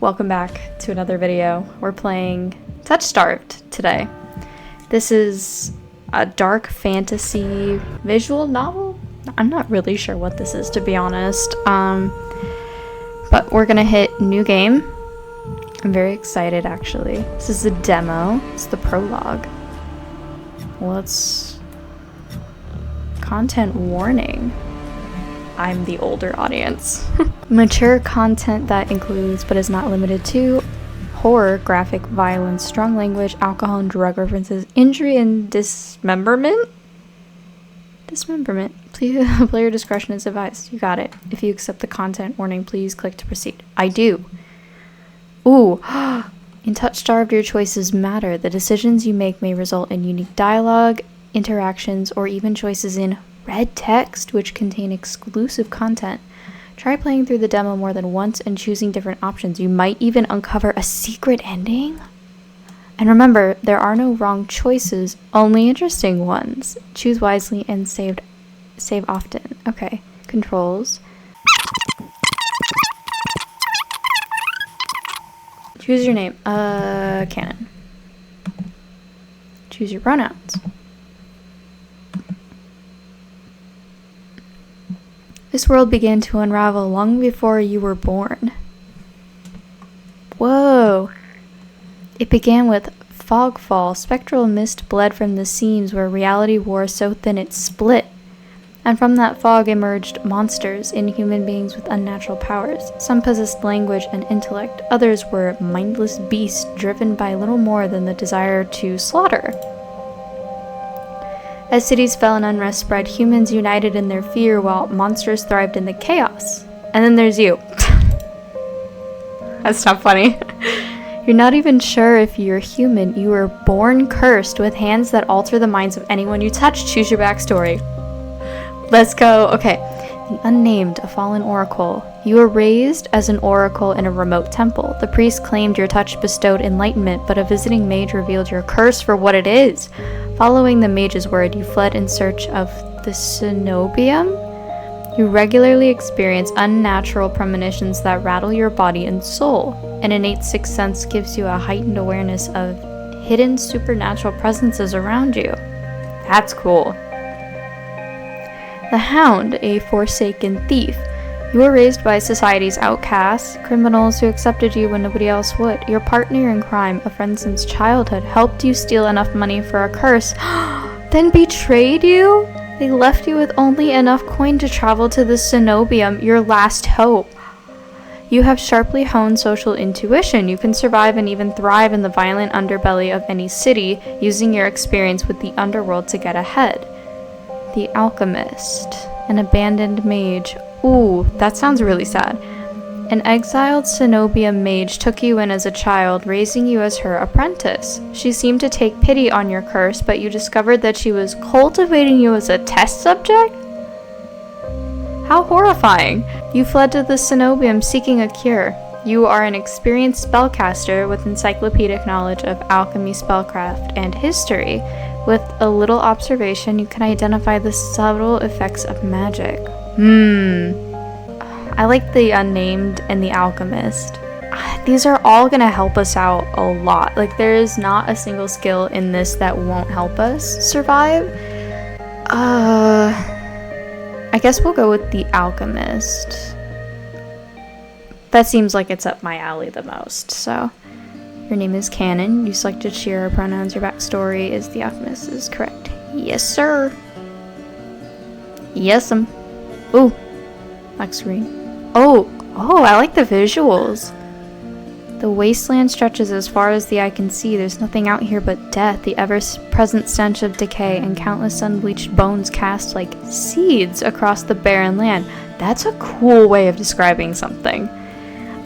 Welcome back to another video. We're playing Touchstarved today. This is a dark fantasy visual novel. I'm not really sure what this is, to be honest. But we're gonna hit new game. I'm very excited, actually. This is the demo. It's the prologue. Content warning. I'm the older audience. Mature content that includes, but is not limited to, horror, graphic, violence, strong language, alcohol and drug references, injury and dismemberment? Please, player discretion is advised. You got it. If you accept the content warning, please click to proceed. I do. Ooh. In Touchstarved, your choices matter. The decisions you make may result in unique dialogue, interactions, or even choices in red text, which contain exclusive content. Try playing through the demo more than once and choosing different options. You might even uncover a secret ending. And remember, there are no wrong choices, only interesting ones. Choose wisely and save often. Okay, controls. Choose your name. Canon. Choose your pronouns. This world began to unravel long before you were born. Whoa. It began with fogfall. Spectral mist bled from the seams where reality wore so thin it split. And from that fog emerged monsters, inhuman beings with unnatural powers. Some possessed language and intellect. Others were mindless beasts driven by little more than the desire to slaughter. As cities fell and unrest spread, humans united in their fear while monsters thrived in the chaos. And then there's you. That's not funny. You're not even sure if you're human. You were born cursed with hands that alter the minds of anyone you touch. Choose your backstory. Let's go. Okay. The unnamed, a fallen oracle. You were raised as an oracle in a remote temple. The priest claimed your touch bestowed enlightenment, but a visiting mage revealed your curse for what it is. Following the mage's word, you fled in search of the cenobium. You regularly experience unnatural premonitions that rattle your body and soul. An innate sixth sense gives you a heightened awareness of hidden supernatural presences around you. That's cool. The Hound, a forsaken thief. You were raised by society's outcasts, criminals who accepted you when nobody else would. Your partner in crime, a friend since childhood, helped you steal enough money for a curse, then betrayed you? They left you with only enough coin to travel to the cenobium, your last hope. You have sharply honed social intuition. You can survive and even thrive in the violent underbelly of any city, using your experience with the underworld to get ahead. The Alchemist, an abandoned mage. Ooh, that sounds really sad. An exiled cenobium mage took you in as a child, raising you as her apprentice. She seemed to take pity on your curse, but you discovered that she was cultivating you as a test subject? How horrifying! You fled to the cenobium seeking a cure. You are an experienced spellcaster with encyclopedic knowledge of alchemy, spellcraft, and history. With a little observation, you can identify the subtle effects of magic. I like the Unnamed and the Alchemist. These are all gonna help us out a lot. Like, there is not a single skill in this that won't help us survive. I guess we'll go with the Alchemist. That seems like it's up my alley the most, so. Your name is Canon. You selected Shira pronouns. Your backstory is the Alchemist is correct. Yes, sir. Yes'm. Ooh. Black screen. Oh, I like the visuals. The wasteland stretches as far as the eye can see. There's nothing out here but death, the ever-present stench of decay, and countless sun-bleached bones cast like seeds across the barren land. That's a cool way of describing something.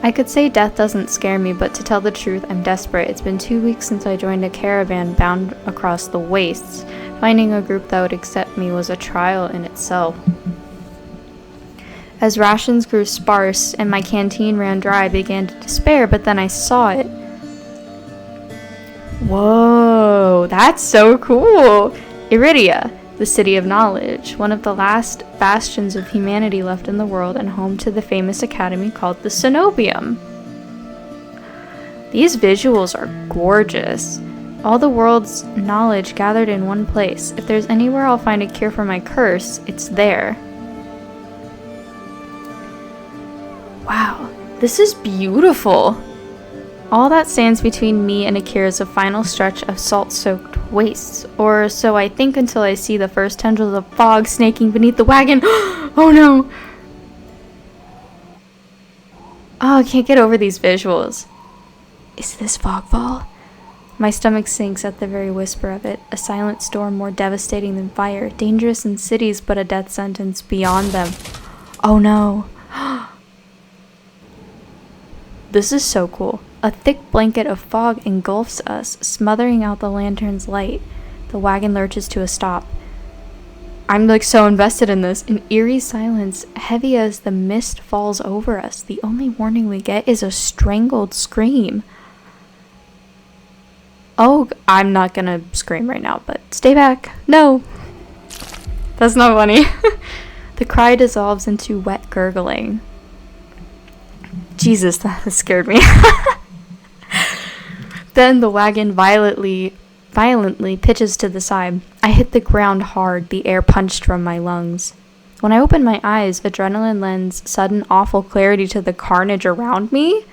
I could say death doesn't scare me, but to tell the truth, I'm desperate. It's been 2 weeks since I joined a caravan bound across the wastes. Finding a group that would accept me was a trial in itself. As rations grew sparse and my canteen ran dry, I began to despair, but then I saw it. Whoa, that's so cool! Iridia, the City of Knowledge, one of the last bastions of humanity left in the world and home to the famous academy called the Cenobium. These visuals are gorgeous. All the world's knowledge gathered in one place. If there's anywhere I'll find a cure for my curse, it's there. Wow, this is beautiful. All that stands between me and a cure is a final stretch of salt-soaked wastes, or so I think until I see the first tendrils of fog snaking beneath the wagon. Oh no! Oh, I can't get over these visuals. Is this fogfall? My stomach sinks at the very whisper of it. A silent storm more devastating than fire, dangerous in cities but a death sentence beyond them. Oh no. This is so cool. A thick blanket of fog engulfs us, smothering out the lantern's light. The wagon lurches to a stop. I'm like so invested in this. An eerie silence, heavy as the mist falls over us. The only warning we get is a strangled scream. Oh, I'm not gonna scream right now, but stay back. No. That's not funny. The cry dissolves into wet gurgling. Jesus, that scared me. Then the wagon violently pitches to the side. I hit the ground hard, the air punched from my lungs. When I open my eyes, adrenaline lends sudden awful clarity to the carnage around me.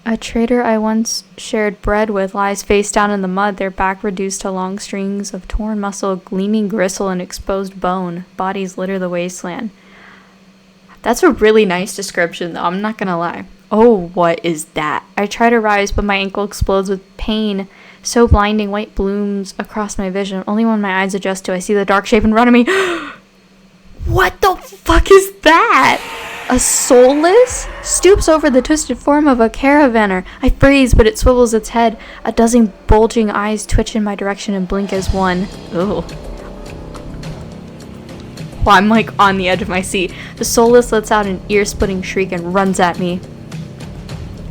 A trader I once shared bread with lies face down in the mud, their back reduced to long strings of torn muscle, gleaming gristle, and exposed bone. Bodies litter the wasteland. That's a really nice description, though, I'm not gonna lie. Oh, what is that? I try to rise, but my ankle explodes with pain. So blinding, white blooms across my vision. Only when my eyes adjust do I see the dark shape in front of me. What the fuck is that? A soulless? Stoops over the twisted form of a caravaner. I freeze, but it swivels its head. A dozen bulging eyes twitch in my direction and blink as one. Ugh. Well, I'm like on the edge of my seat. The soulless lets out an ear-splitting shriek and runs at me.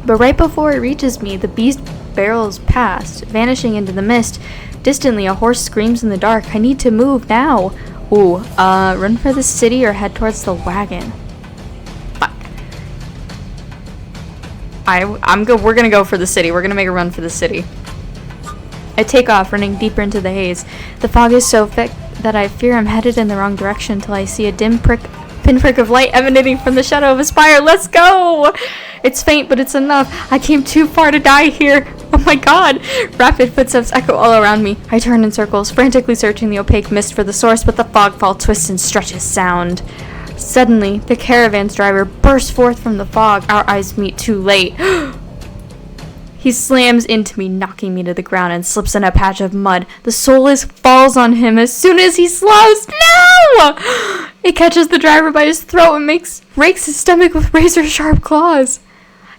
But right before it reaches me, the beast barrels past, vanishing into the mist. Distantly, a horse screams in the dark. I need to move now. Ooh, run for the city or head towards the wagon. Fuck. We're gonna go for the city. We're gonna make a run for the city. I take off, running deeper into the haze. The fog is so thick that I fear I'm headed in the wrong direction until I see a dim pinprick of light emanating from the shadow of a spire. Let's go! It's faint, but it's enough. I came too far to die here. Oh my god! Rapid footsteps echo all around me. I turn in circles, frantically searching the opaque mist for the source, but the fogfall twists and stretches sound. Suddenly, the caravan's driver bursts forth from the fog. Our eyes meet too late. He slams into me, knocking me to the ground, and slips in a patch of mud. The soulless falls on him as soon as he slows. No! It catches the driver by his throat and rakes his stomach with razor-sharp claws.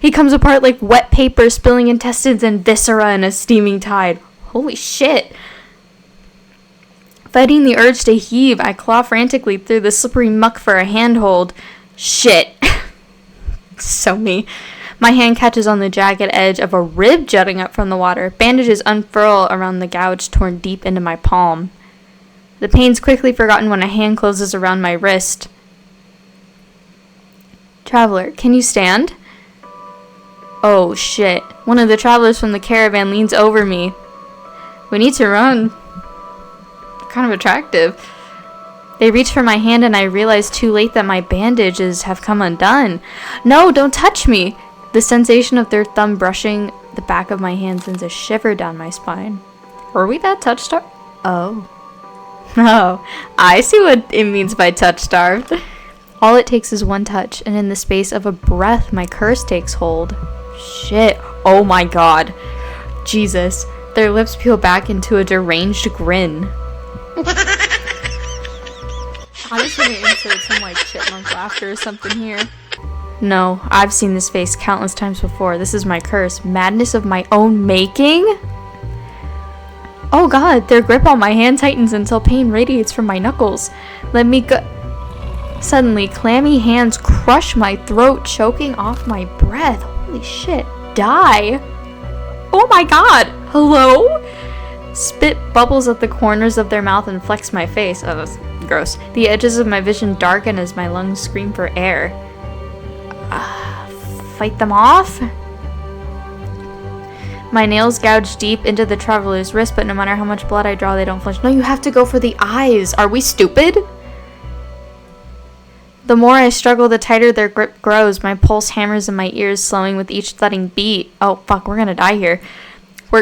He comes apart like wet paper, spilling intestines and viscera in a steaming tide. Holy shit. Fighting the urge to heave, I claw frantically through the slippery muck for a handhold. Shit. So me. My hand catches on the jagged edge of a rib jutting up from the water. Bandages unfurl around the gouge torn deep into my palm. The pain's quickly forgotten when a hand closes around my wrist. Traveler, can you stand? Oh shit. One of the travelers from the caravan leans over me. We need to run. Kind of attractive. They reach for my hand and I realize too late that my bandages have come undone. No, don't touch me! The sensation of their thumb brushing the back of my hand sends a shiver down my spine. Were we that touch-starved? Oh. Oh, I see what it means by touch-starved. All it takes is one touch, and in the space of a breath, my curse takes hold. Shit. Oh my god. Jesus. Their lips peel back into a deranged grin. I'm just gonna insert some like chipmunk laughter or something here. No, I've seen this face countless times before. This is my curse. Madness of my own making? Oh god, their grip on my hand tightens until pain radiates from my knuckles. Let me go. Suddenly, clammy hands crush my throat, choking off my breath. Holy shit. Die? Oh my god. Hello? Spit bubbles at the corners of their mouth and flecks my face. Oh, that's gross. The edges of my vision darken as my lungs scream for air. Fight them off? My nails gouge deep into the traveler's wrist, but no matter how much blood I draw, they don't flinch. No, you have to go for the eyes. Are we stupid? The more I struggle, the tighter their grip grows. My pulse hammers in my ears, slowing with each thudding beat. Oh, fuck, we're gonna die here.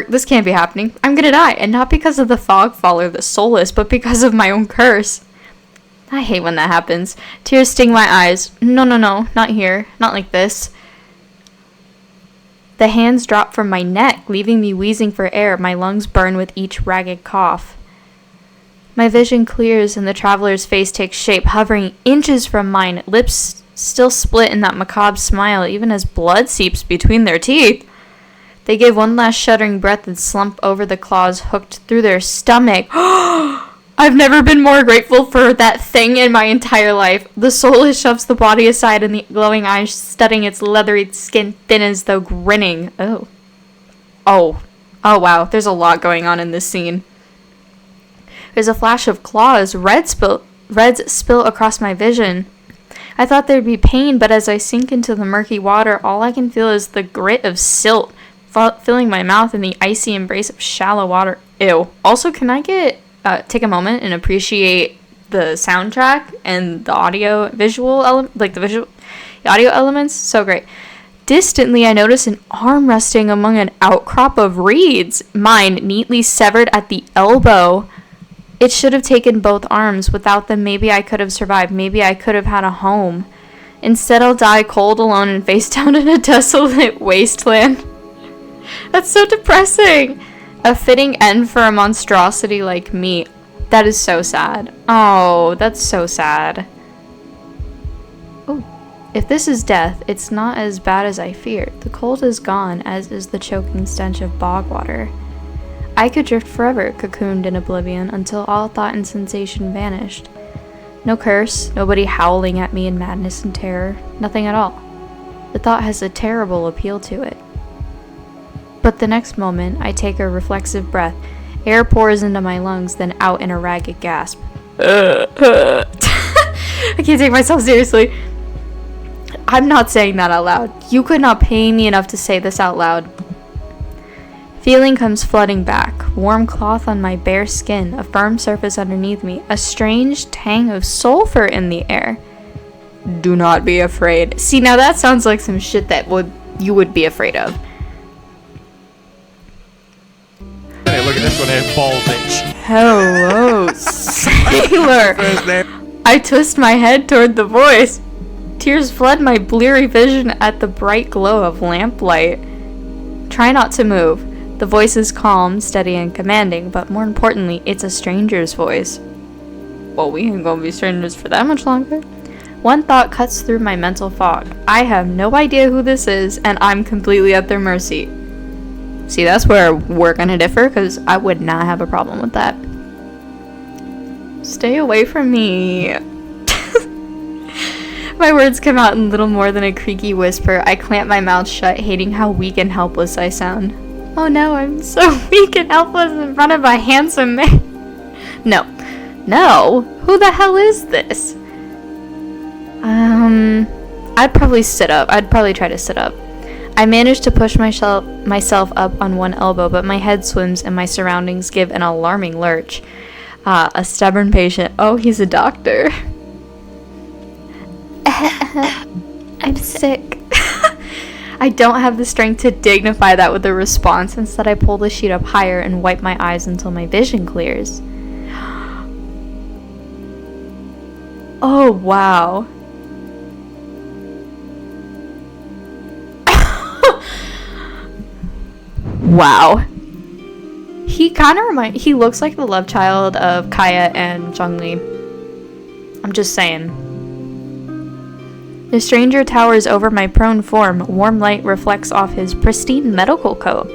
This can't be happening. I'm gonna die, and not because of the fog fall or the soulless, but because of my own curse. I hate when that happens. Tears sting my eyes. No, not here. Not like this. The hands drop from my neck, leaving me wheezing for air. My lungs burn with each ragged cough. My vision clears, and the traveler's face takes shape, hovering inches from mine, lips still split in that macabre smile, even as blood seeps between their teeth. They give one last shuddering breath and slump over the claws hooked through their stomach. I've never been more grateful for that thing in my entire life. The soulless shoves the body aside, and the glowing eyes studying its leathery skin thin as though grinning. Oh, wow, there's a lot going on in this scene. There's a flash of claws. Reds spill across my vision. I thought there'd be pain, but as I sink into the murky water, all I can feel is the grit of silt filling my mouth and the icy embrace of shallow water. Ew. Also, can I take a moment and appreciate the soundtrack and the audio visual the audio elements? So great. Distantly, I notice an arm resting among an outcrop of reeds, mine neatly severed at the elbow. It should have taken both arms. Without them, maybe I could have survived. Maybe I could have had a home. Instead, I'll die cold, alone, and face down in a desolate wasteland. That's so depressing. A fitting end for a monstrosity like me. That is so sad. Oh, that's so sad. Oh, if this is death, it's not as bad as I feared. The cold is gone, as is the choking stench of bog water. I could drift forever, cocooned in oblivion, until all thought and sensation vanished. No curse, nobody howling at me in madness and terror, nothing at all. The thought has a terrible appeal to it. But the next moment, I take a reflexive breath. Air pours into my lungs, then out in a ragged gasp. I can't take myself seriously. I'm not saying that out loud. You could not pay me enough to say this out loud. Feeling comes flooding back. Warm cloth on my bare skin, a firm surface underneath me, a strange tang of sulfur in the air. Do not be afraid. See, now that sounds like some shit that you would be afraid of. Hey, look at this one here, Balditch. Hello, sailor. I twist my head toward the voice. Tears flood my bleary vision at the bright glow of lamplight. Try not to move. The voice is calm, steady, and commanding, but more importantly, it's a stranger's voice. Well, we ain't gonna be strangers for that much longer. One thought cuts through my mental fog. I have no idea who this is, and I'm completely at their mercy. See, that's where we're gonna differ, because I would not have a problem with that. Stay away from me. My words come out in little more than a creaky whisper. I clamp my mouth shut, hating how weak and helpless I sound. Oh no, I'm so weak and helpless in front of a handsome man. No. Who the hell is this? I'd probably sit up. I'd probably try to sit up. I manage to push myself up on one elbow, but my head swims and my surroundings give an alarming lurch. A stubborn patient. Oh, he's a doctor. I'm sick. I don't have the strength to dignify that with a response. Instead, I pull the sheet up higher and wipe my eyes until my vision clears. Oh, wow. Wow. He looks like the love child of Kaya and Zhongli. I'm just saying. The stranger towers over my prone form. Warm light reflects off his pristine medical coat.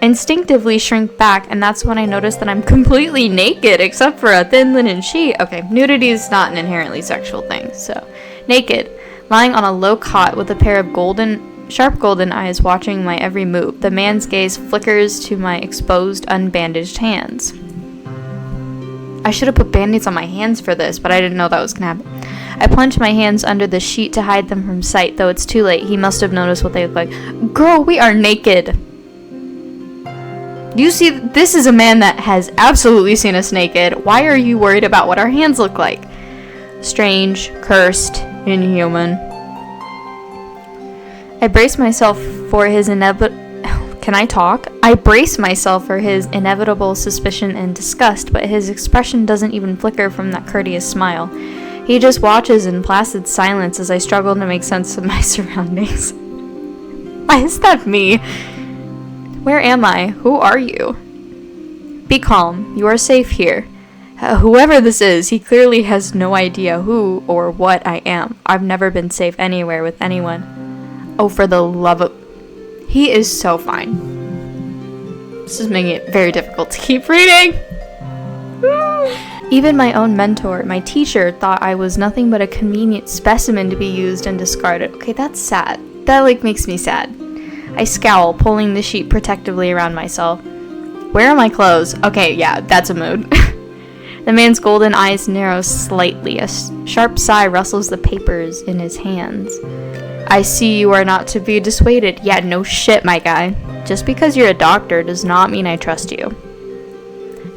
Instinctively shrink back, and that's when I notice that I'm completely naked except for a thin linen sheet. Okay, nudity is not an inherently sexual thing, so. Naked, lying on a low cot with a pair of sharp golden eyes watching my every move. The man's gaze flickers to my exposed, unbandaged hands. I should have put band-aids on my hands for this, but I didn't know that was gonna happen. I plunged my hands under the sheet to hide them from sight, though it's too late. He must have noticed what they look like. Girl, we are naked. You see, this is a man that has absolutely seen us naked. Why are you worried about what our hands look like? Strange, cursed, inhuman. I brace myself for his inevitable... Can I talk? I brace myself for his inevitable suspicion and disgust, but his expression doesn't even flicker from that courteous smile. He just watches in placid silence as I struggle to make sense of my surroundings. Why is that me? Where am I? Who are you? Be calm. You are safe here. Whoever this is, he clearly has no idea who or what I am. I've never been safe anywhere with anyone. Oh, for the love of... He is so fine. This is making it very difficult to keep reading. Even my own mentor, my teacher, thought I was nothing but a convenient specimen to be used and discarded. Okay, that's sad. That, makes me sad. I scowl, pulling the sheet protectively around myself. Where are my clothes? Okay, yeah, that's a mood. The man's golden eyes narrow slightly. A sharp sigh rustles the papers in his hands. I see you are not to be dissuaded. Yeah, no shit, my guy. Just because you're a doctor does not mean I trust you.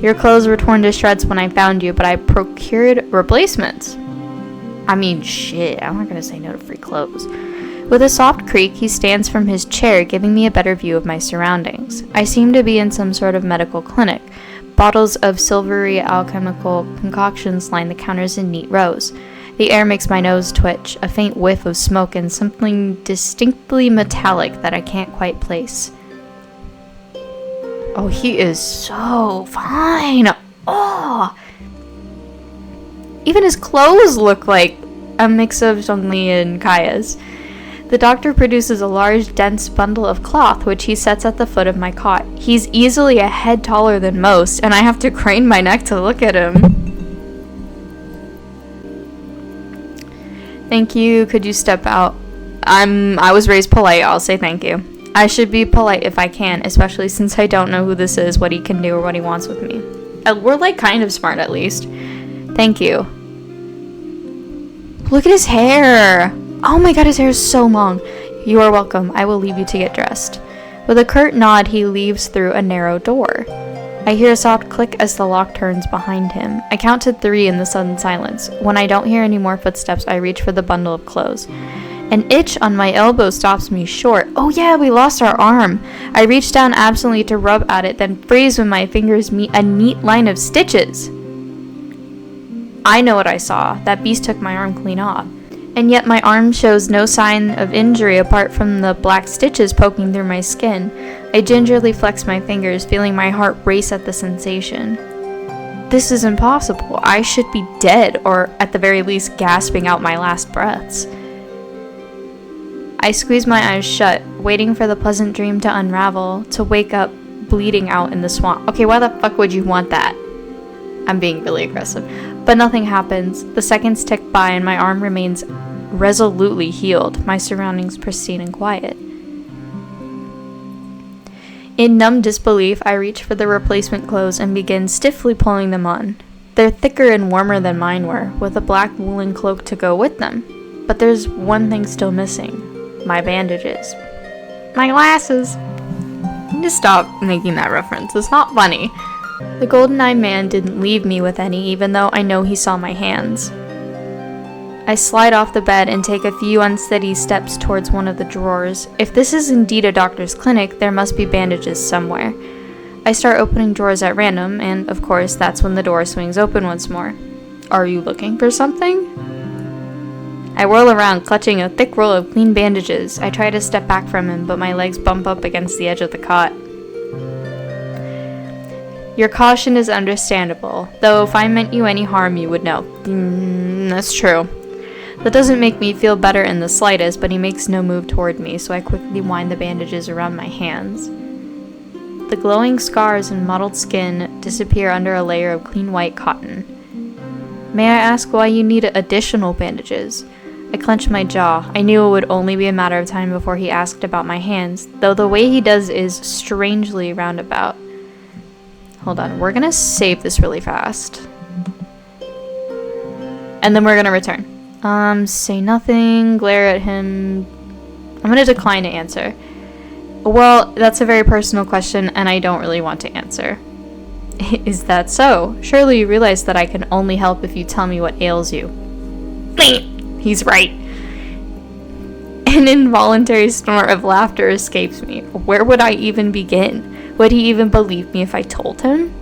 Your clothes were torn to shreds when I found you, but I procured replacements. I mean, shit, I'm not gonna say no to free clothes. With a soft creak, he stands from his chair, giving me a better view of my surroundings. I seem to be in some sort of medical clinic. Bottles of silvery alchemical concoctions line the counters in neat rows. The air makes my nose twitch, a faint whiff of smoke and something distinctly metallic that I can't quite place. Oh, he is so fine. Oh! Even his clothes look like a mix of Zhongli and Kaya's. The doctor produces a large, dense bundle of cloth, which he sets at the foot of my cot. He's easily a head taller than most, and I have to crane my neck to look at him. Thank you. Could you step out? I was raised polite. I'll say thank you. I should be polite if I can, especially since I don't know who this is, what he can do, or what he wants with me. We're kind of smart, at least. Thank you. Look at his hair. Oh my god, his hair is so long. You are welcome. I will leave you to get dressed. With a curt nod, he leaves through a narrow door. I hear a soft click as the lock turns behind him. I count to 3 in the sudden silence. When I don't hear any more footsteps, I reach for the bundle of clothes. An itch on my elbow stops me short. Oh yeah, we lost our arm. I reach down absently to rub at it, then freeze when my fingers meet a neat line of stitches. I know what I saw. That beast took my arm clean off. And yet my arm shows no sign of injury apart from the black stitches poking through my skin. I gingerly flex my fingers, feeling my heart race at the sensation. This is impossible. I should be dead, or at the very least gasping out my last breaths. I squeeze my eyes shut, waiting for the pleasant dream to unravel, to wake up bleeding out in the swamp. Okay, why the fuck would you want that? I'm being really aggressive. But nothing happens. The seconds tick by and my arm remains resolutely healed, my surroundings pristine and quiet. In numb disbelief, I reach for the replacement clothes and begin stiffly pulling them on. They're thicker and warmer than mine were, with a black woolen cloak to go with them. But there's one thing still missing. My bandages. My glasses. I need to stop making that reference. It's not funny. The golden-eyed man didn't leave me with any, even though I know he saw my hands. I slide off the bed and take a few unsteady steps towards one of the drawers. If this is indeed a doctor's clinic, there must be bandages somewhere. I start opening drawers at random, and of course, that's when the door swings open once more. Are you looking for something? I whirl around, clutching a thick roll of clean bandages. I try to step back from him, but my legs bump up against the edge of the cot. Your caution is understandable, though if I meant you any harm, you would know. That's true. That doesn't make me feel better in the slightest, but he makes no move toward me, so I quickly wind the bandages around my hands. The glowing scars and mottled skin disappear under a layer of clean white cotton. May I ask why you need additional bandages? I clench my jaw. I knew it would only be a matter of time before he asked about my hands, though the way he does is strangely roundabout. Hold on, we're gonna save this really fast. And then we're gonna return. Say nothing, glare at him. I'm gonna decline to answer. Well, that's a very personal question, and I don't really want to answer. Is that so? Surely you realize that I can only help if you tell me what ails you. He's right. An involuntary snort of laughter escapes me. Where would I even begin? Would he even believe me if I told him?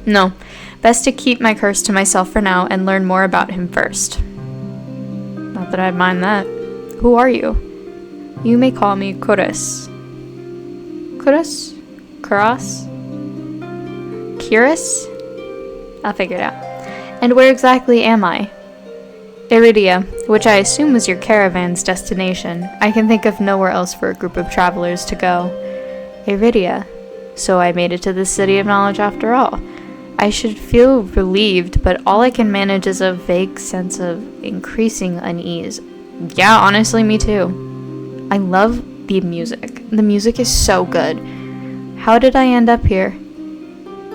No. Best to keep my curse to myself for now and learn more about him first. Not that I'd mind that. Who are you? You may call me Kuris. Kuris? Kuras? Kiris? I'll figure it out. And where exactly am I? Iridia, which I assume was your caravan's destination. I can think of nowhere else for a group of travelers to go. Iridia. So I made it to the City of Knowledge after all. I should feel relieved, but all I can manage is a vague sense of increasing unease. Yeah, honestly, me too. I love the music. The music is so good. How did I end up here?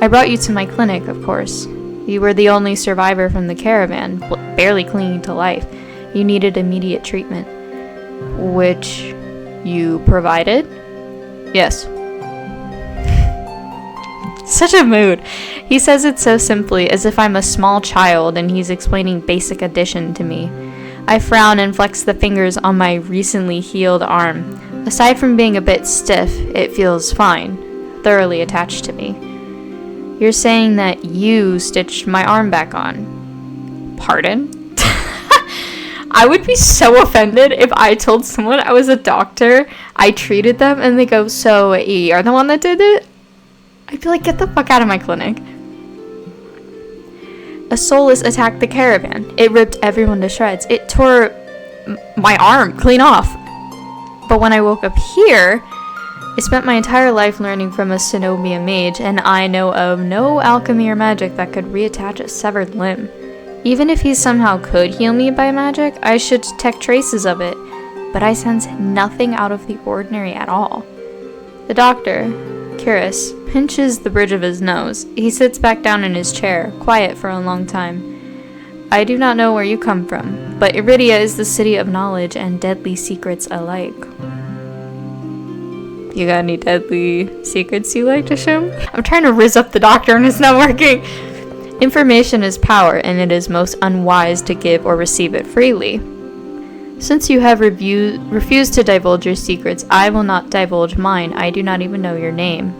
I brought you to my clinic, of course. You were the only survivor from the caravan, barely clinging to life. You needed immediate treatment. Which you provided? Yes. Such a mood. He says it so simply, as if I'm a small child and he's explaining basic addition to me. I frown and flex the fingers on my recently healed arm. Aside from being a bit stiff, it feels fine, thoroughly attached to me. You're saying that you stitched my arm back on. Pardon? I would be so offended if I told someone I was a doctor, I treated them, and they go, so you're the one that did it? I'd be like, get the fuck out of my clinic. A soulless attacked the caravan. It ripped everyone to shreds. It tore my arm clean off. But when I woke up here, I spent my entire life learning from a Cenobia mage, and I know of no alchemy or magic that could reattach a severed limb. Even if he somehow could heal me by magic, I should detect traces of it, but I sense nothing out of the ordinary at all. The doctor, Kiris, pinches the bridge of his nose. He sits back down in his chair, quiet for a long time. I do not know where you come from, but Iridia is the city of knowledge and deadly secrets alike. You got any deadly secrets you like to show me? I'm trying to rizz up the doctor and it's not working. Information is power, and it is most unwise to give or receive it freely. Since you have refused to divulge your secrets, I will not divulge mine. I do not even know your name.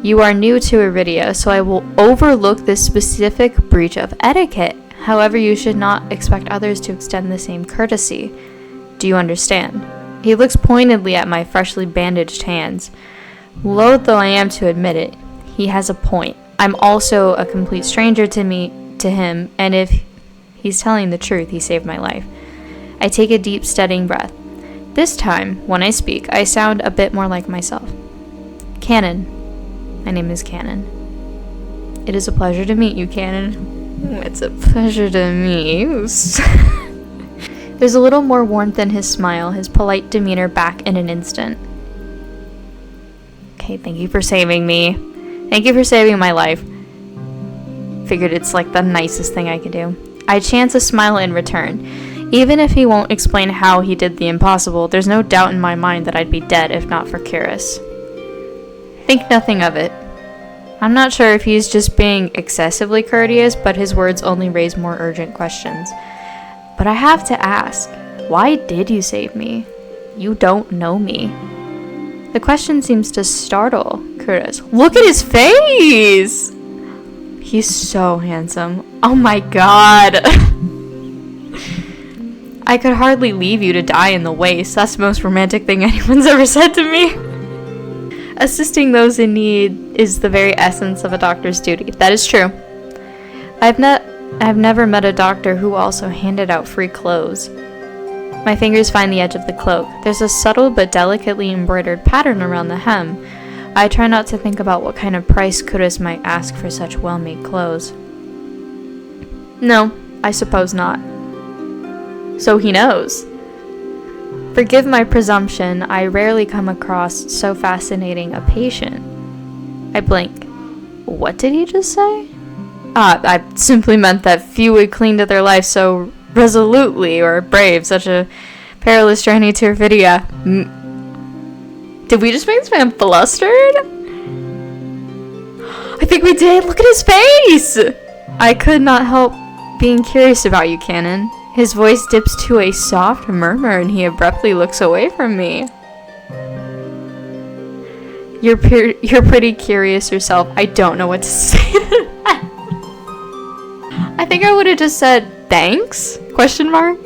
You are new to Iridia, so I will overlook this specific breach of etiquette. However, you should not expect others to extend the same courtesy. Do you understand? He looks pointedly at my freshly bandaged hands. Loath though I am to admit it, he has a point. I'm also a complete stranger to him, and if he's telling the truth, he saved my life. I take a deep, steadying breath. This time, when I speak, I sound a bit more like myself. Cannon. My name is Cannon. It is a pleasure to meet you, Cannon. It's a pleasure to meet you. There's a little more warmth in his smile, his polite demeanor back in an instant. Okay, thank you for saving me. Thank you for saving my life. Figured it's like the nicest thing I could do. I chance a smile in return. Even if he won't explain how he did the impossible, there's no doubt in my mind that I'd be dead if not for Kiris. Think nothing of it. I'm not sure if he's just being excessively courteous, but his words only raise more urgent questions. But I have to ask, why did you save me? You don't know me. The question seems to startle Kiris. Look at his face! He's so handsome. Oh my god. I could hardly leave you to die in the waste. That's the most romantic thing anyone's ever said to me. Assisting those in need is the very essence of a doctor's duty. That is true. I've never met a doctor who also handed out free clothes. My fingers find the edge of the cloak. There's a subtle but delicately embroidered pattern around the hem. I try not to think about what kind of price Kuris might ask for such well-made clothes. No, I suppose not. So he knows. Forgive my presumption, I rarely come across so fascinating a patient. I blink. What did he just say? I simply meant that few would cling to their life so resolutely or brave such a perilous journey to Irvidia. Did we just make this man flustered? I think we did. Look at his face! I could not help being curious about you, Canon. His voice dips to a soft murmur and he abruptly looks away from me. You're pretty curious yourself. I don't know what to say to that. I think I would have just said, thanks? Question mark?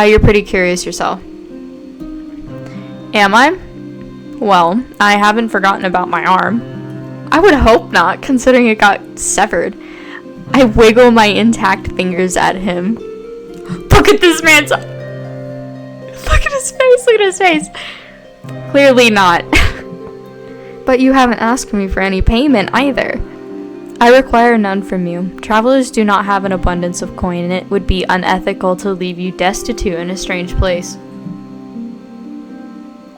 You're pretty curious yourself. Am I? Well, I haven't forgotten about my arm. I would hope not, considering it got severed. I wiggle my intact fingers at him. Look at this man's... Look at his face, look at his face. Clearly not. But you haven't asked me for any payment either. I require none from you. Travelers do not have an abundance of coin, and it would be unethical to leave you destitute in a strange place.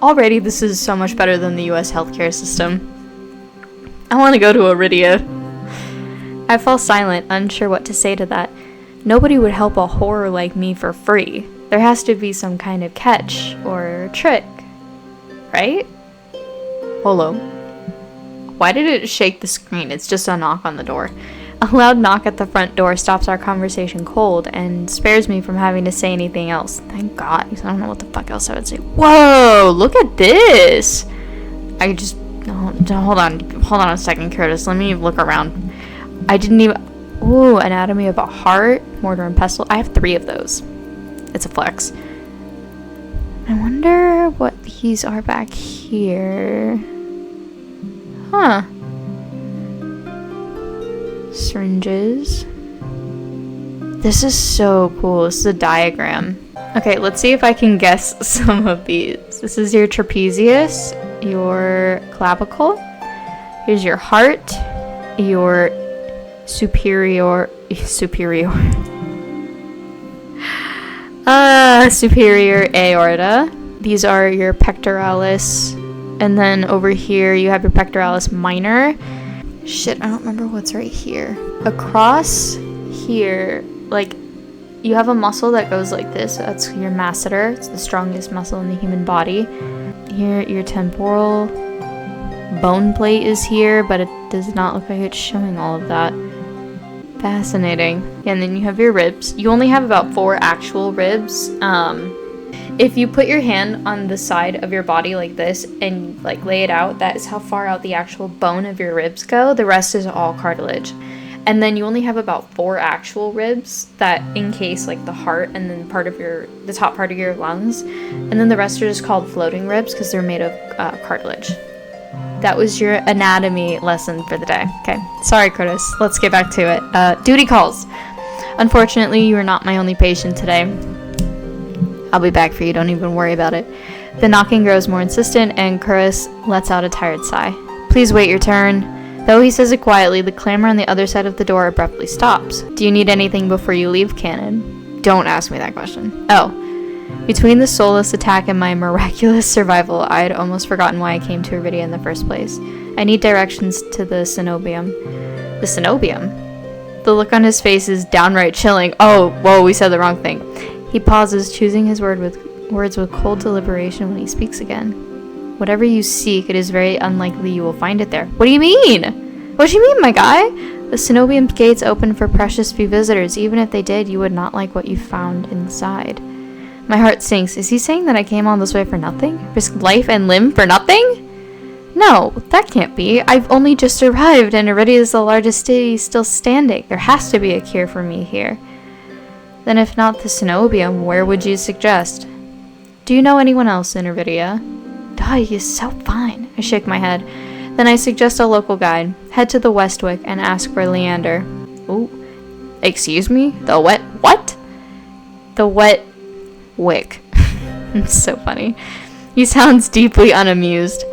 Already, this is so much better than the US healthcare system. I want to go to Irvidia. I fell silent, unsure what to say to that. Nobody would help a whore like me for free. There has to be some kind of catch or trick. Right? Hello. Why did it shake the screen? It's just a knock on the door. A loud knock at the front door stops our conversation cold and spares me from having to say anything else. Thank God, because I don't know what the fuck else I would say. Whoa, look at this. I just... hold on a second, Curtis. Let me look around. I didn't even... Ooh, anatomy of a heart, mortar and pestle. I have 3 of those. It's a flex. I wonder what these are back here. Huh. Syringes. This is so cool. This is a diagram. Okay, let's see if I can guess some of these. This is your trapezius, your clavicle. Here's your heart, your superior aorta. These are your pectoralis, and then over here you have your pectoralis minor. Shit, I don't remember what's right here. Across here, like, you have a muscle that goes like this. That's your masseter. It's the strongest muscle in the human body. Here, your temporal bone plate is here, but it does not look like it's showing all of that. Fascinating. And then you have your ribs. You only have about 4 actual ribs. If you put your hand on the side of your body like this and like lay it out, that is how far out the actual bone of your ribs go. The rest is all cartilage. And then you only have about 4 actual ribs that encase like the heart and then the top part of your lungs. And then the rest are just called floating ribs because they're made of cartilage. That was your anatomy lesson for the day. Okay, sorry, Curtis. Let's get back to it. Duty calls. Unfortunately, you are not my only patient today. I'll be back for you. Don't even worry about it. The knocking grows more insistent, and Curtis lets out a tired sigh. Please wait your turn. Though he says it quietly, the clamor on the other side of the door abruptly stops. Do you need anything before you leave, Canon? Don't ask me that question. Oh. Between the soulless attack and my miraculous survival, I had almost forgotten why I came to Irvidia in the first place. I need directions to the cenobium. The cenobium? The look on his face is downright chilling. Oh, whoa, we said the wrong thing. He pauses, choosing his words with cold deliberation when he speaks again. Whatever you seek, it is very unlikely you will find it there. What do you mean? What do you mean, my guy? The cenobium's gates open for precious few visitors. Even if they did, you would not like what you found inside. My heart sinks. Is he saying that I came all this way for nothing? Risk life and limb for nothing? No, that can't be. I've only just arrived, and Irvidia is the largest city still standing. There has to be a cure for me here. Then if not the cenobium, where would you suggest? Do you know anyone else in Irvidia? He is so fine. I shake my head. Then I suggest a local guide. Head to the Westwick and ask for Leander. Ooh. Excuse me? The what? The Westwick. It's so funny. He sounds deeply unamused.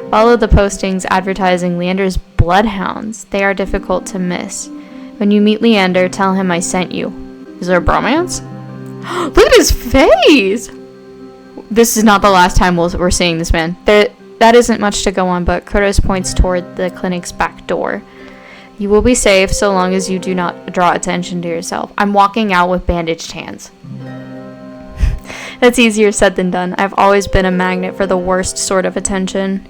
Follow the postings advertising Leander's bloodhounds. They are difficult to miss. When you meet Leander, tell him I sent you. Is there a bromance? Look at his face! This is not the last time we're seeing this man. That isn't much to go on, but Curtis points toward the clinic's back door. You will be safe so long as you do not draw attention to yourself. I'm walking out with bandaged hands. That's easier said than done. I've always been a magnet for the worst sort of attention.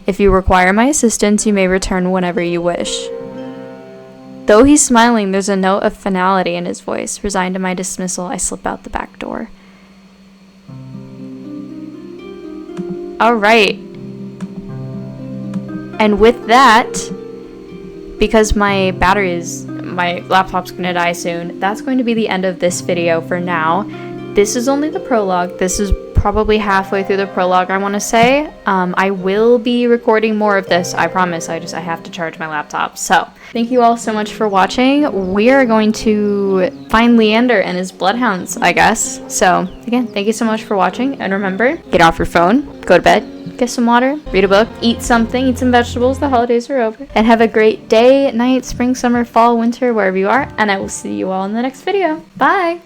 If you require my assistance, you may return whenever you wish. Though he's smiling, there's a note of finality in his voice. Resigned to my dismissal, I slip out the back door. Alright. And with that, because my laptop's gonna die soon, that's going to be the end of this video for now. This is only the prologue. This is probably halfway through the prologue, I want to say. I will be recording more of this, I promise. I have to charge my laptop. So thank you all so much for watching. We are going to find Leander and his bloodhounds, I guess. So again, thank you so much for watching, and remember, get off your phone, go to bed, get some water, read a book, eat something, eat some vegetables. The holidays are over, and have a great day, night, spring, summer, fall, winter, wherever you are, and I will see you all in the next video. Bye.